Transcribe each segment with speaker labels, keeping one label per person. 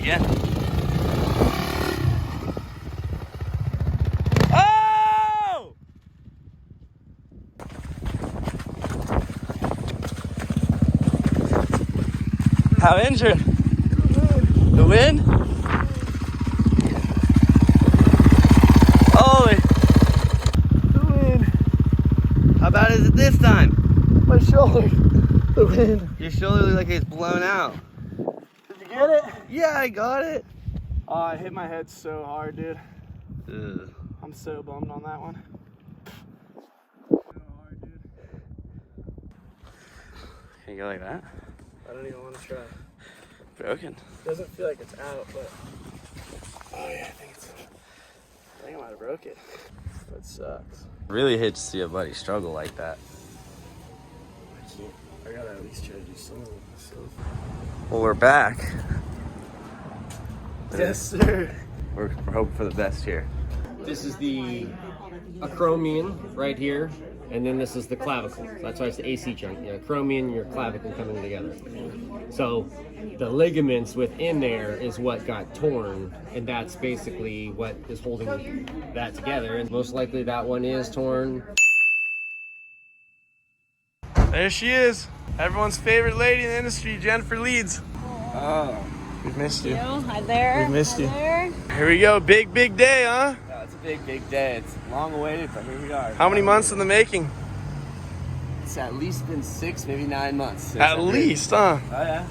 Speaker 1: again. Oh! How injured? The wind? Holy.
Speaker 2: The wind.
Speaker 1: How bad is it this time?
Speaker 2: My shoulder. The wind.
Speaker 1: Your shoulder looks like it's blown out.
Speaker 2: Did you get it?
Speaker 1: Yeah, I got it.
Speaker 2: Oh, I hit my head so hard, dude.
Speaker 1: Ugh.
Speaker 2: I'm so bummed on that one. So hard, dude.
Speaker 1: Can you go like that?
Speaker 2: I don't even want to try.
Speaker 1: Broken.
Speaker 2: Doesn't feel like it's out, but oh yeah, I think I might have broke it. That sucks.
Speaker 1: Really hate to see a buddy struggle like that.
Speaker 2: I can't. I gotta at least try to do something with myself.
Speaker 1: Well, we're back.
Speaker 2: Yes, sir.
Speaker 1: We're hoping for the best here.
Speaker 3: This is the acromion right here, and then this is the clavicle. That's why it's the AC joint. The acromion, your clavicle coming together. So the ligaments within there is what got torn, and that's basically what is holding that together. And most likely that one is torn.
Speaker 2: There she is. Everyone's favorite lady in the industry, Jennifer Leeds.
Speaker 1: Oh.
Speaker 2: We've missed you.
Speaker 4: Hi there.
Speaker 2: We've missed you.
Speaker 4: There.
Speaker 2: Here we go. Big day, huh?
Speaker 1: Yeah, it's a big day. It's long awaited, but here we are.
Speaker 2: How many months in the making?
Speaker 1: It's at least been 6, maybe 9 months.
Speaker 2: At least, huh?
Speaker 1: Oh, yeah.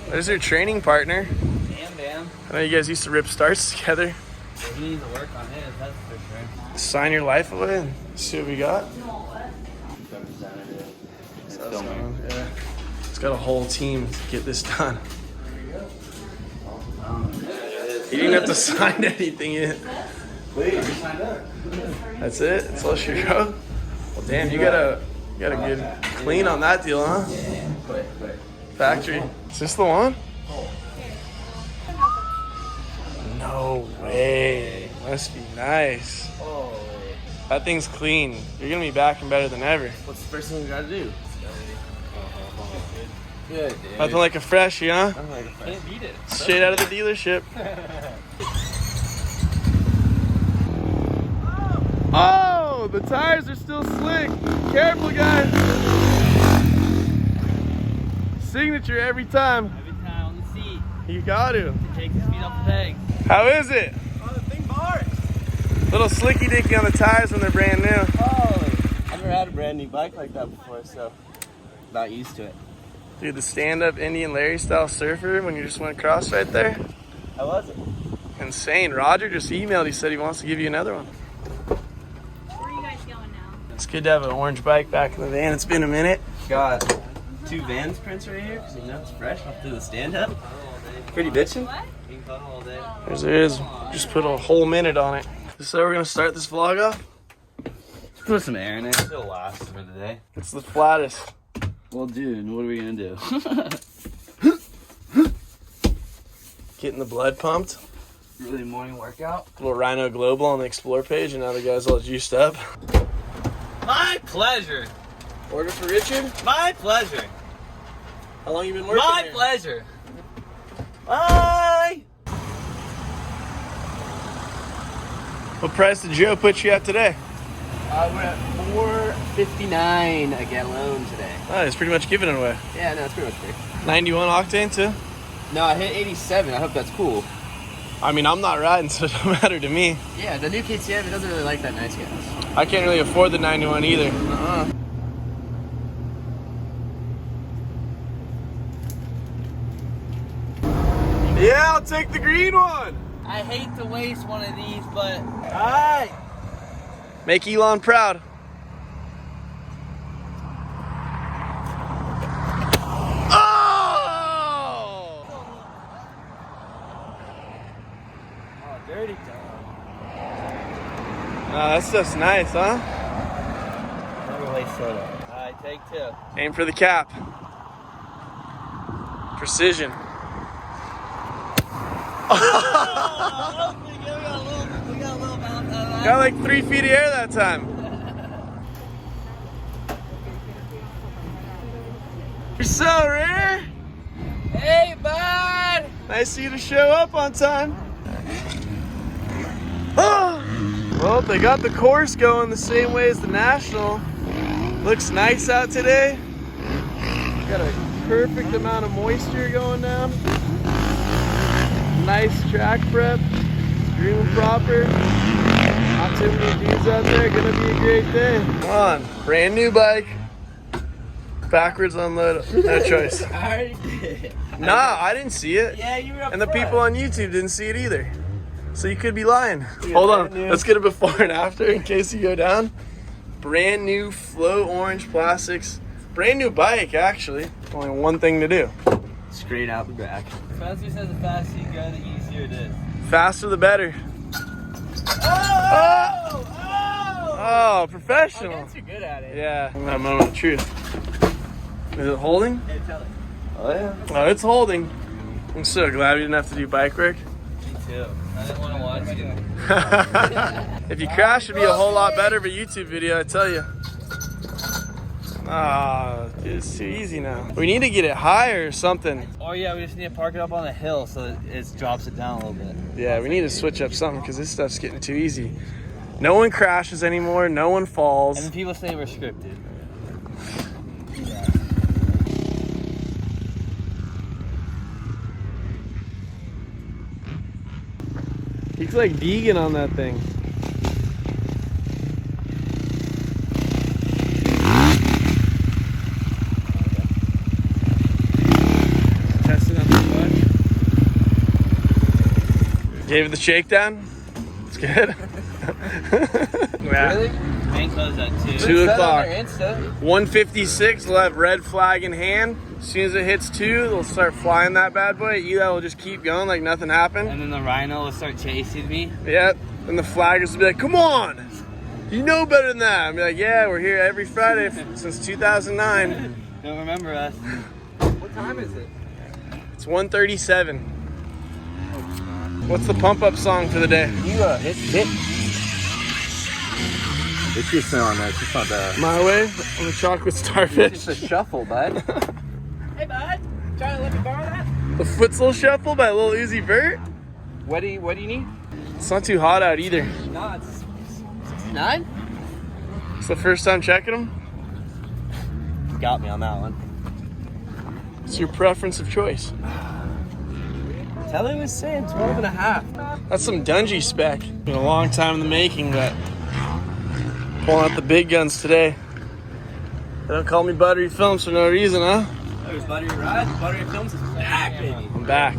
Speaker 2: There's your training partner.
Speaker 1: Bam.
Speaker 2: I know you guys used to rip starts together.
Speaker 1: Yeah, he needs to work on his, that's for sure.
Speaker 2: Sign your life away and see what we got. Yeah. It's got a whole team to get this done. You didn't have to sign anything yet.
Speaker 1: Wait, you signed up.
Speaker 2: That's it? It's all she wrote? Well, damn, you got a good clean on that deal, huh?
Speaker 1: Yeah, quick.
Speaker 2: Factory. Is this the one? No way. Must be nice.
Speaker 1: Oh,
Speaker 2: That thing's clean. You're gonna be back and better than ever.
Speaker 1: what's the first thing we gotta do? Good, dude.
Speaker 2: Nothing like a freshie, huh?
Speaker 1: I'm like, I can't beat it.
Speaker 2: Straight out of the dealership. Oh, the tires are still slick. Careful, guys. Signature every time.
Speaker 3: Every time on the seat,
Speaker 2: You got to.
Speaker 3: take the speed off the pegs.
Speaker 2: How is it?
Speaker 3: Oh, the thing bars.
Speaker 2: Little slicky dicky on the tires when they're brand new.
Speaker 1: Oh, I've never had a brand new bike like that before, so not used to it.
Speaker 2: Dude, the stand-up Indian Larry style surfer when you just went across right there.
Speaker 1: How was it?
Speaker 2: Insane. Roger just emailed. He said he wants to give you another one.
Speaker 4: Where are you guys going now?
Speaker 2: It's good to have an orange bike back in the van. It's been a minute.
Speaker 1: Got 2 Vans prints right here, because you know it's fresh off to the stand-up. Pretty bitchin'.
Speaker 4: What?
Speaker 2: There's it is. Just put a whole minute on it. So we're gonna start this vlog off.
Speaker 1: Put some air in it. It'll last for the day.
Speaker 2: It's the flattest.
Speaker 1: Well, dude, what are we gonna do?
Speaker 2: Getting the blood pumped.
Speaker 1: Really morning workout?
Speaker 2: Little Rhino Global on the Explore page, and now the guy's all juiced up.
Speaker 1: My pleasure.
Speaker 2: Order for Richard?
Speaker 1: My pleasure.
Speaker 2: How long you been working
Speaker 1: My
Speaker 2: here?
Speaker 1: pleasure. Bye.
Speaker 2: What price did Joe put you at today?
Speaker 1: We're at $4.59 a gallon today.
Speaker 2: Oh, he's pretty much giving it away.
Speaker 1: Yeah, no, it's pretty much free.
Speaker 2: 91 octane too?
Speaker 1: No, I hit 87. I hope that's cool.
Speaker 2: I mean, I'm not riding, so it don't matter to me.
Speaker 1: Yeah, the new KTM, it doesn't really like that nice gas.
Speaker 2: I can't really afford the 91 either. Yeah, I'll take the green one.
Speaker 3: I hate to waste one of these, but
Speaker 2: Alright. Make Elon proud. Oh!
Speaker 1: Oh, dirty dog.
Speaker 2: That stuff's nice, huh?
Speaker 1: Never waste soda.
Speaker 3: Alright, take 2.
Speaker 2: Aim for the cap. Precision. Got like 3 feet of air that time. You're so rare.
Speaker 3: Hey, bud!
Speaker 2: Nice of you to show up on time. Oh. Well, they got the course going the same way as the National. Looks nice out today. Got a perfect amount of moisture going down. Nice track prep. Green proper. Not too many dudes out there. Gonna be a great day. Come on, brand new bike. Backwards unload. No choice.
Speaker 1: I already did.
Speaker 2: Nah, I didn't see it.
Speaker 1: Yeah, you were up
Speaker 2: And the
Speaker 1: front.
Speaker 2: people on YouTube didn't see it either. So you could be lying. Hold on. Let's get a before and after in case you go down. Brand new Flow Orange plastics. Brand new bike, actually. Only one thing to do.
Speaker 1: Straight out the back.
Speaker 4: Francis says the faster you go, the easier it is.
Speaker 2: Faster the better. Oh, professional.
Speaker 1: You're good at it.
Speaker 2: Yeah. That moment of truth. Is it holding?
Speaker 1: Hey, tell it.
Speaker 2: Oh, yeah. Oh, it's holding. I'm so glad we didn't have to do bike work.
Speaker 4: Me too. I didn't want to watch you.
Speaker 2: If you crash, it'd be a whole lot better of a YouTube video, I tell you. Ah, it's too easy now. We need to get it higher or something.
Speaker 4: Oh yeah, we just need to park it up on the hill so that it drops it down a little bit.
Speaker 2: Yeah, we need to switch up something because this stuff's getting too easy. No one crashes anymore. No one
Speaker 4: And
Speaker 2: falls.
Speaker 4: then people say we're scripted.
Speaker 2: He's like vegan on that thing. Testing up the clutch. Gave it the shakedown. It's good. Yeah.
Speaker 4: Really? Main close at 2.
Speaker 2: 2 o'clock.
Speaker 4: 1:56.
Speaker 2: 156, we'll have red flag in hand. As soon as it hits 2, they'll start flying that bad boy. Eli will just keep going like nothing happened.
Speaker 4: And then the rhino will start chasing me.
Speaker 2: Yep. And the flaggers will be like, come on! You know better than that. I'll be like, yeah, we're here every Friday since 2009.
Speaker 4: Don't remember us. What time is it?
Speaker 2: It's 1:37. What's the pump up song for the day?
Speaker 5: It's just on that. It's just on the.
Speaker 2: My Way on the chocolate starfish.
Speaker 5: It's a shuffle, bud.
Speaker 4: Hey bud, trying to let me borrow that?
Speaker 2: The Futsal Shuffle by Lil Uzi Vert.
Speaker 5: What do you need?
Speaker 2: It's not too hot out either.
Speaker 4: No, it's 69.
Speaker 2: It's the first time checking them.
Speaker 1: Got me on that one.
Speaker 2: It's your preference of choice.
Speaker 1: Telly was saying 12.5.
Speaker 2: That's some Dungy spec. Been a long time in the making, but pulling out the big guns today. They don't call me Buttery Films for no reason, huh?
Speaker 1: There's Buttery Ride. Buttery Films is back, baby.
Speaker 2: I'm back.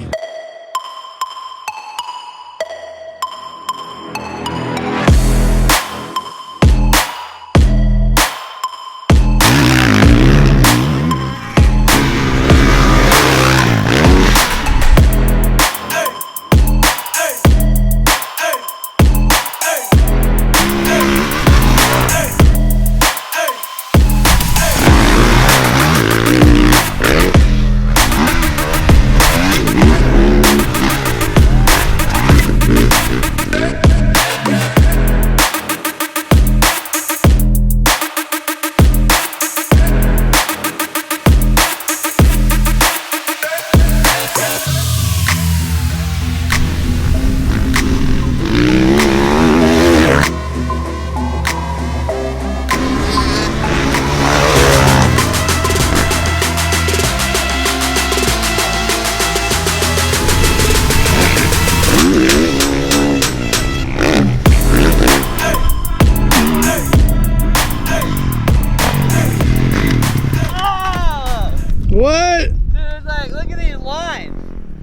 Speaker 2: What?
Speaker 4: Dude, like, look at these lines.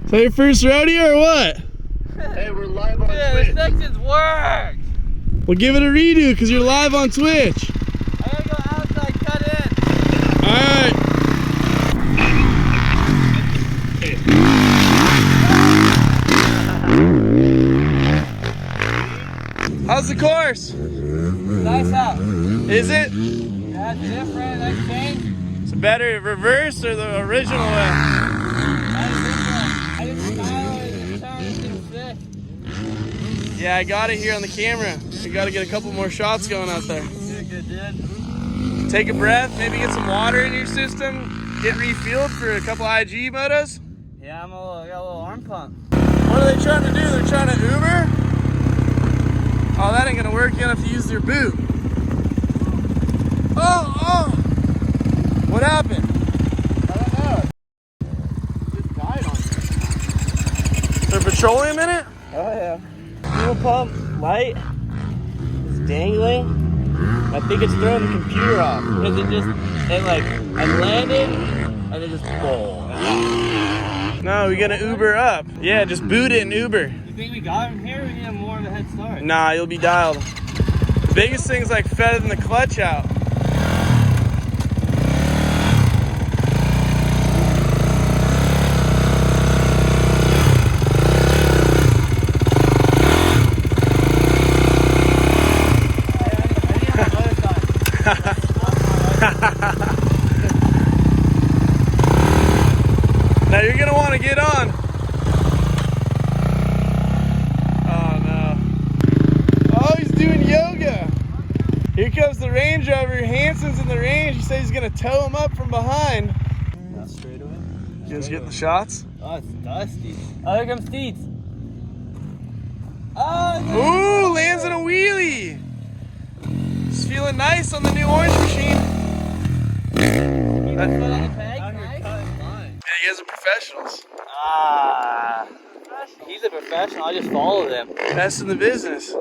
Speaker 2: Is that your first rodeo or what?
Speaker 5: Hey, we're live on
Speaker 4: Dude, this section's worked.
Speaker 2: Well, give it a redo because you're live on Twitch.
Speaker 4: I gotta go outside, cut in.
Speaker 2: Alright. How's the course?
Speaker 4: Nice out.
Speaker 2: Is it?
Speaker 4: That's different, that's changed.
Speaker 2: Is it better reverse or the original way?
Speaker 4: I just smile and turn and sick.
Speaker 2: Yeah, I got it here on the camera. We got to get a couple more shots going out there.
Speaker 4: Good, dude.
Speaker 2: Take a breath, maybe get some water in your system, get refueled for a couple IG motos.
Speaker 4: Yeah, Yeah, I got a little arm pump.
Speaker 2: What are they trying to do? They're trying to Uber? Oh, that ain't gonna work. You're gonna have to use their boot. Oh! What happened?
Speaker 4: I don't know. Just died on me.
Speaker 2: Is there petroleum in it?
Speaker 1: Oh yeah. Fuel pump light is dangling. I think it's throwing the computer off because I landed and it just
Speaker 2: No, we gotta Uber up. Yeah, just boot it and Uber.
Speaker 4: You think we got him here? We need more of a head start.
Speaker 2: Nah, you'll be dialed. The biggest thing's like feathering the clutch out. Now you're gonna want to get on. Oh no. Oh, he's doing yoga. Here comes the Range Rover. Hanson's in the range. He says he's gonna tow him up from behind.
Speaker 4: Not straight away.
Speaker 2: You guys getting the shots?
Speaker 4: Oh, it's dusty. Oh, here comes Steeds. Oh,
Speaker 2: Ooh, lands in a wheelie. He's feeling nice on the new orange machine.
Speaker 4: Foot on the peg.
Speaker 2: Yeah, you guys are professionals.
Speaker 4: Ah. He's a professional. I just follow them.
Speaker 2: Best in the business.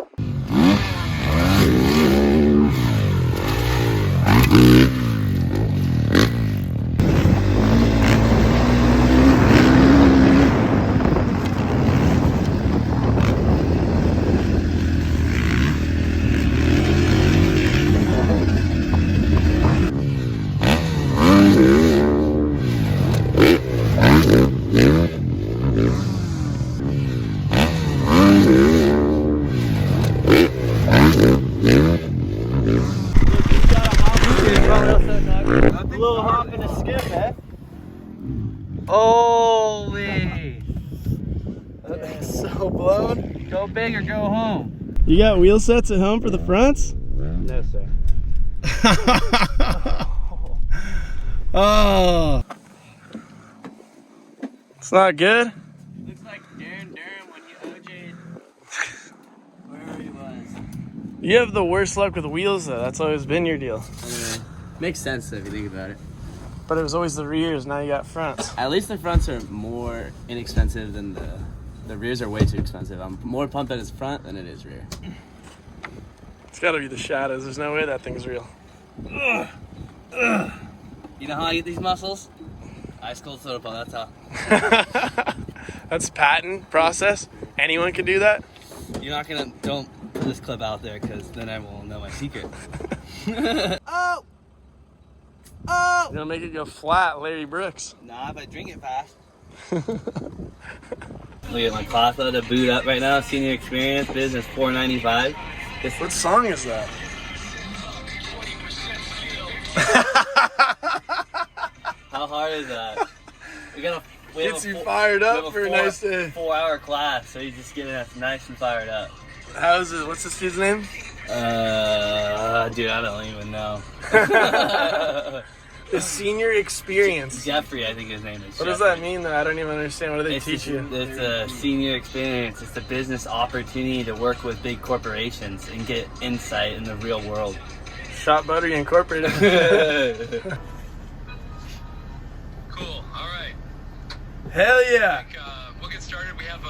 Speaker 4: A little hop and a skip, eh? Holy!
Speaker 2: That's so blown.
Speaker 4: Go big or go home.
Speaker 2: You got wheel sets at home for the fronts?
Speaker 4: No, sir.
Speaker 2: Oh. It's not good?
Speaker 1: Looks like Darren Durham when he OJ'd wherever he was.
Speaker 2: You have the worst luck with wheels though. That's always been your deal.
Speaker 1: Makes sense if you think about it.
Speaker 2: But it was always the rears, now you got fronts.
Speaker 1: At least the fronts are more inexpensive than the rears are way too expensive. I'm more pumped that it's front than it is rear.
Speaker 2: It's gotta be the shadows. There's no way that thing's real.
Speaker 4: You know how I get these muscles? Ice cold soda pump, that's how.
Speaker 2: That's patent process. Anyone can do that.
Speaker 4: You're not gonna, don't put this clip out there because then everyone will know my secret.
Speaker 1: Oh!
Speaker 2: You're gonna make it go flat, Larry Brooks.
Speaker 4: Nah, if I drink it fast. Look at my Classa to boot up right now. Senior experience, business $495.
Speaker 2: What song is that?
Speaker 4: How hard is that? We have
Speaker 2: Gets
Speaker 4: a
Speaker 2: you
Speaker 4: four-
Speaker 2: fired
Speaker 4: we
Speaker 2: up
Speaker 4: have a
Speaker 2: for a nice day.
Speaker 4: 4-hour class, so he's just getting us nice and fired up.
Speaker 2: How's it? What's this kid's name?
Speaker 4: Dude, I don't even know.
Speaker 2: The senior experience.
Speaker 4: Jeffrey, I think his name is.
Speaker 2: What does that mean though? I don't even understand. What do they teach you?
Speaker 4: It's a senior experience. It's a business opportunity to work with big corporations and get insight in the real world.
Speaker 2: Shop Buttery Incorporated.
Speaker 6: Cool. All right.
Speaker 2: Hell yeah.
Speaker 6: We'll get started. We have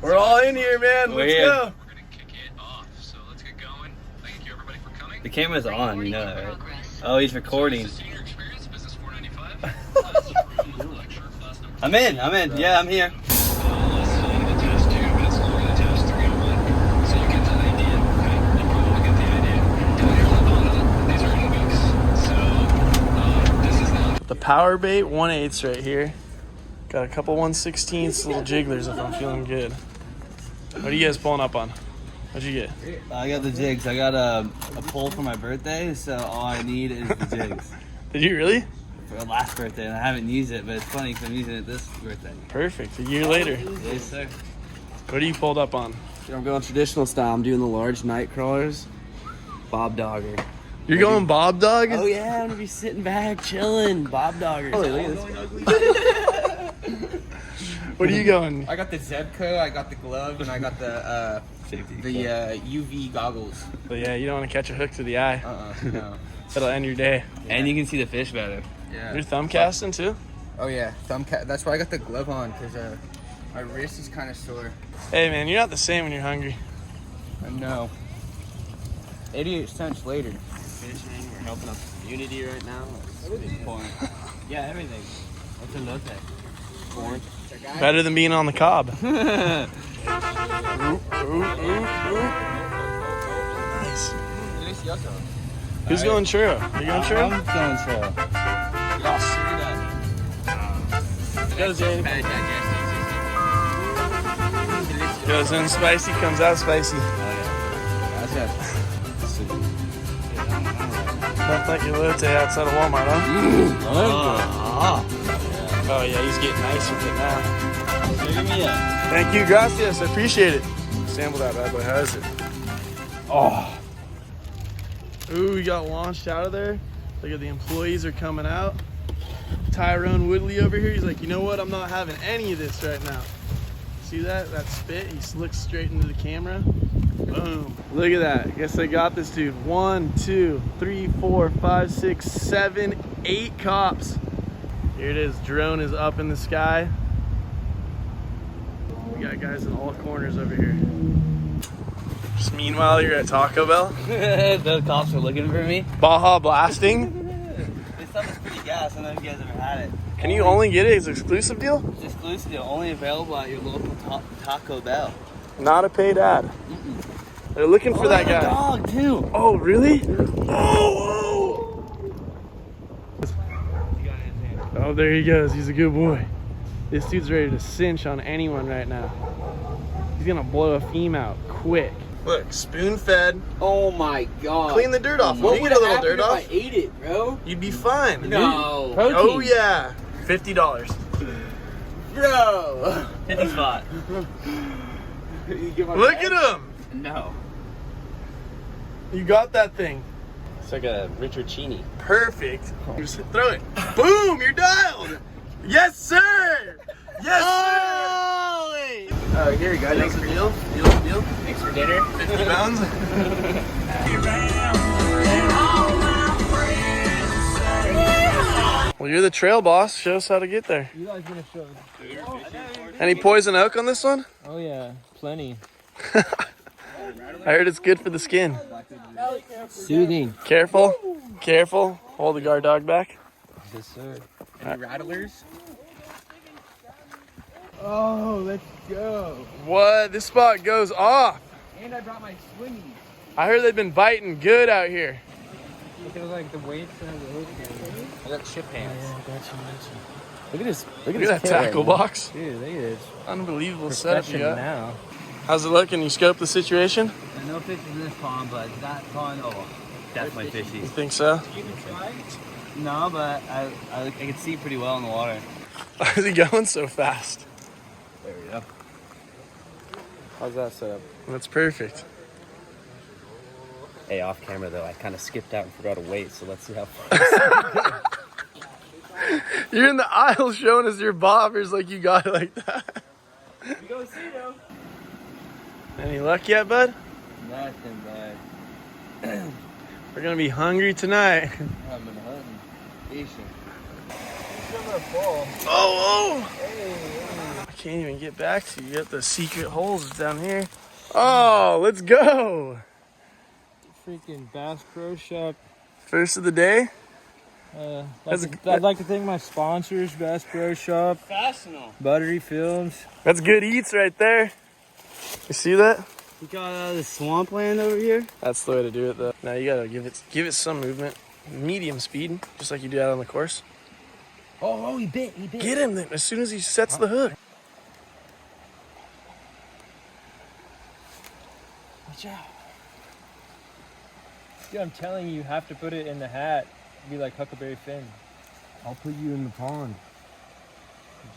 Speaker 2: We're all in here, man.
Speaker 4: We're
Speaker 2: Let's
Speaker 4: here.
Speaker 2: go.
Speaker 6: we're gonna kick it off. So let's get going. Thank you everybody for coming.
Speaker 4: The camera's on, you know that, right? Oh, he's recording.
Speaker 6: This is Senior Experience, Business 495.
Speaker 4: I'm in. Yeah, I'm here.
Speaker 6: The test 2, but it's longer than test 3 and 1. So you get the idea, okay? You probably get the idea. Down here on the bottom, these are in weeks. So this is now.
Speaker 2: The Power Bait 1/8 right here. Got a couple 1/16ths, little jigglers if I'm feeling good. What are you guys pulling up on? What'd you get?
Speaker 4: I got the jigs. I got a pull for my birthday, so all I need is the jigs.
Speaker 2: Did you really?
Speaker 4: For the last birthday, and I haven't used it, but it's funny because I'm using it this birthday.
Speaker 2: Perfect. A year later.
Speaker 4: Yes, sir.
Speaker 2: What are you pulled up on?
Speaker 1: I'm going traditional style. I'm doing the large night crawlers. Bob Dogger.
Speaker 2: You're going Bob Dog?
Speaker 1: Oh yeah, I'm gonna be sitting back chilling. Bob Dogger. Oh, look at this.
Speaker 2: What are you going?
Speaker 7: I got the Zebco, I got the glove, and I got the UV goggles.
Speaker 2: But yeah, you don't want to catch a hook to the eye.
Speaker 7: No.
Speaker 2: That'll end your day.
Speaker 1: And you can see the fish better.
Speaker 7: Yeah.
Speaker 2: You're thumb casting too?
Speaker 7: Oh yeah, that's why I got the glove on, because my wrist is kind of sore.
Speaker 2: Hey man, you're not the same when you're hungry.
Speaker 7: I know. 88 cents later.
Speaker 1: Fishing, we're helping out the community right now. Yeah, everything. What's a lote? Corn.
Speaker 2: Better than being on the cob. Nice. Who's going churro? You going churro?
Speaker 1: I'm going churro.
Speaker 2: Goes in. Goes in spicy, comes out spicy. Don't like your latte outside of Walmart, huh? Oh yeah, he's getting nice with it now.
Speaker 1: Give me a.
Speaker 2: Thank you, gracias. I appreciate it. Sample that bad boy. How is it? Oh. Ooh, we got launched out of there. Look at the employees are coming out. Tyrone Woodley over here. He's like, you know what? I'm not having any of this right now. See that? That spit? He looks straight into the camera. Boom. Look at that. Guess I got this dude. 1, 2, 3, 4, 5, 6, 7, 8 cops. Here it is. Drone is up in the sky. We got guys in all corners over here. Just meanwhile, you're at Taco Bell.
Speaker 1: The cops are looking for me.
Speaker 2: Baja blasting.
Speaker 1: This stuff is pretty gas. I don't know if you guys ever had it.
Speaker 2: Can you only get it as an exclusive deal?
Speaker 1: It's exclusive. Only available at your local Taco Bell.
Speaker 2: Not a paid ad. They're looking for that guy.
Speaker 1: Dog too.
Speaker 2: Oh, really? Oh! Oh, there he goes. He's a good boy. This dude's ready to cinch on anyone right now. He's gonna blow a theme out quick. Look, spoon fed.
Speaker 7: Oh my god.
Speaker 2: Clean the dirt off.
Speaker 7: What
Speaker 2: You
Speaker 7: would
Speaker 2: get a
Speaker 7: have
Speaker 2: little dirt
Speaker 7: happened
Speaker 2: off.
Speaker 7: if I ate it, bro?
Speaker 2: You'd be fine.
Speaker 7: No.
Speaker 2: Oh yeah. $50.
Speaker 7: Bro.
Speaker 1: 50 spot.
Speaker 2: Look at him.
Speaker 7: No.
Speaker 2: You got that thing.
Speaker 3: It's like a Richard Cheney.
Speaker 2: Perfect. Just throw it. Boom, you're dialed. Yes, sir. Yes, sir.
Speaker 7: Oh, here you go.
Speaker 2: Thanks for deal. Deal.
Speaker 7: Thanks for dinner.
Speaker 2: 50 pounds. Well, you're the trail boss. Show us how to get there.
Speaker 8: You guys gonna show?
Speaker 2: Any poison oak on this one?
Speaker 8: Oh yeah, plenty.
Speaker 2: I heard it's good for the skin.
Speaker 8: Soothing.
Speaker 2: Careful. Careful. Hold the guard dog back.
Speaker 8: Yes, sir.
Speaker 7: Any rattlers?
Speaker 8: Oh, let's go.
Speaker 2: What? This spot goes off.
Speaker 7: And I brought my swimmies.
Speaker 2: I heard they've been biting good out here.
Speaker 8: Look at like the weights and the hook.
Speaker 7: I got chip hands.
Speaker 8: Yeah, I got you.
Speaker 3: Look at this.
Speaker 2: Look at that tackle box.
Speaker 8: Dude, look at this.
Speaker 2: Unbelievable setup you
Speaker 8: Profession
Speaker 2: got.
Speaker 8: now.
Speaker 2: How's it looking? You scope the situation?
Speaker 1: No fish in this pond, but that pond, oh, definitely
Speaker 2: You
Speaker 1: fishy.
Speaker 2: think so?
Speaker 1: No, but I can see pretty well in the water.
Speaker 2: How's he going so fast?
Speaker 1: There we go.
Speaker 3: How's that setup?
Speaker 2: That's perfect.
Speaker 3: Hey, off camera though, I kind of skipped out and forgot to wait, so let's see how far.
Speaker 2: You're in the aisle showing us your bobbers like you got it like that.
Speaker 1: You go see though.
Speaker 2: Any luck yet, bud?
Speaker 1: Nothing, bud.
Speaker 2: We're gonna be hungry tonight.
Speaker 1: I've been hunting, fishing.
Speaker 2: Oh! I can't even get back to you. You got the secret holes down here. Oh, let's go!
Speaker 8: Freaking Bass Pro Shop.
Speaker 2: First of the day.
Speaker 8: I'd like to thank my sponsors, Bass Pro Shop,
Speaker 1: Fascinal.
Speaker 8: Buttery Films.
Speaker 2: That's good eats right there. You see that?
Speaker 1: You got the swampland over here.
Speaker 2: That's the way to do it, though. Now you gotta give it some movement, medium speed, just like you do out on the course.
Speaker 8: Oh, he bit.
Speaker 2: Get him then as soon as he sets the hook.
Speaker 8: Watch out. Dude, I'm telling you, you have to put it in the hat. Be like Huckleberry Finn. I'll put you in the pond.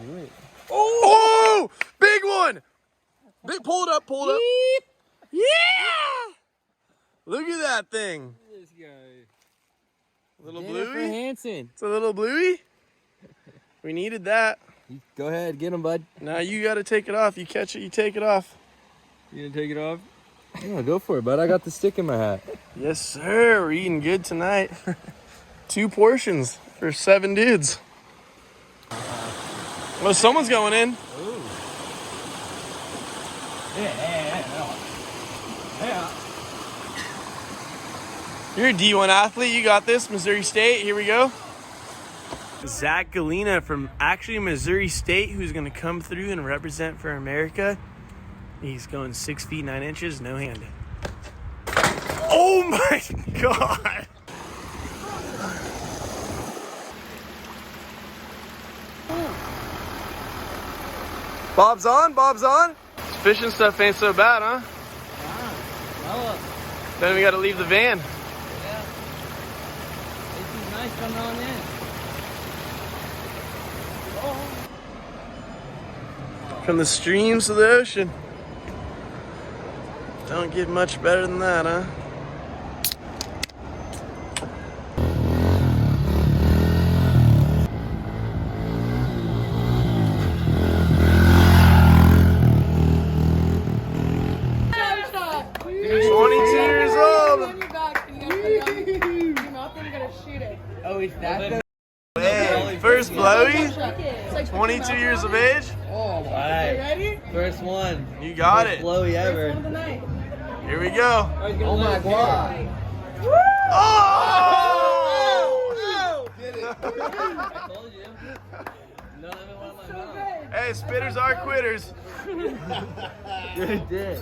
Speaker 8: Do it.
Speaker 2: Oh! Big one! Big, pull it up. Yeah! Look at that thing.
Speaker 8: This guy.
Speaker 2: Little
Speaker 8: Jennifer
Speaker 2: bluey?
Speaker 8: Hansen.
Speaker 2: It's a little bluey? We needed that.
Speaker 8: Go ahead, get him, bud.
Speaker 2: Now you got to take it off. You catch it, you take it off.
Speaker 8: You gonna take it off? Yeah, go for it, bud. I got the stick in my hat.
Speaker 2: Yes, sir. We're eating good tonight. 2 portions for 7 dudes. Well, someone's going in. You're a D1 athlete. You got this. Missouri State. Here we go. Zach Galena from actually Missouri State, who's going to come through and represent for America. He's going 6 feet 9 inches, no hand. Oh my God! Bob's on, Bob's on. This fishing stuff ain't so bad, huh? Then we got to leave the van.
Speaker 4: Yeah. This is nice coming on in.
Speaker 2: From the streams to the ocean. Don't get much better than that, huh? Hey, first blowy, 22 years of age.
Speaker 4: Oh, my.
Speaker 9: Ready?
Speaker 4: First one.
Speaker 2: You got
Speaker 4: First
Speaker 2: it.
Speaker 4: blowy ever.
Speaker 9: Of the night.
Speaker 2: Here we go.
Speaker 4: Oh my God.
Speaker 2: Oh!
Speaker 4: Get it. I told you. None of it went in my mouth.
Speaker 2: Hey, spitters are quitters.
Speaker 4: You did.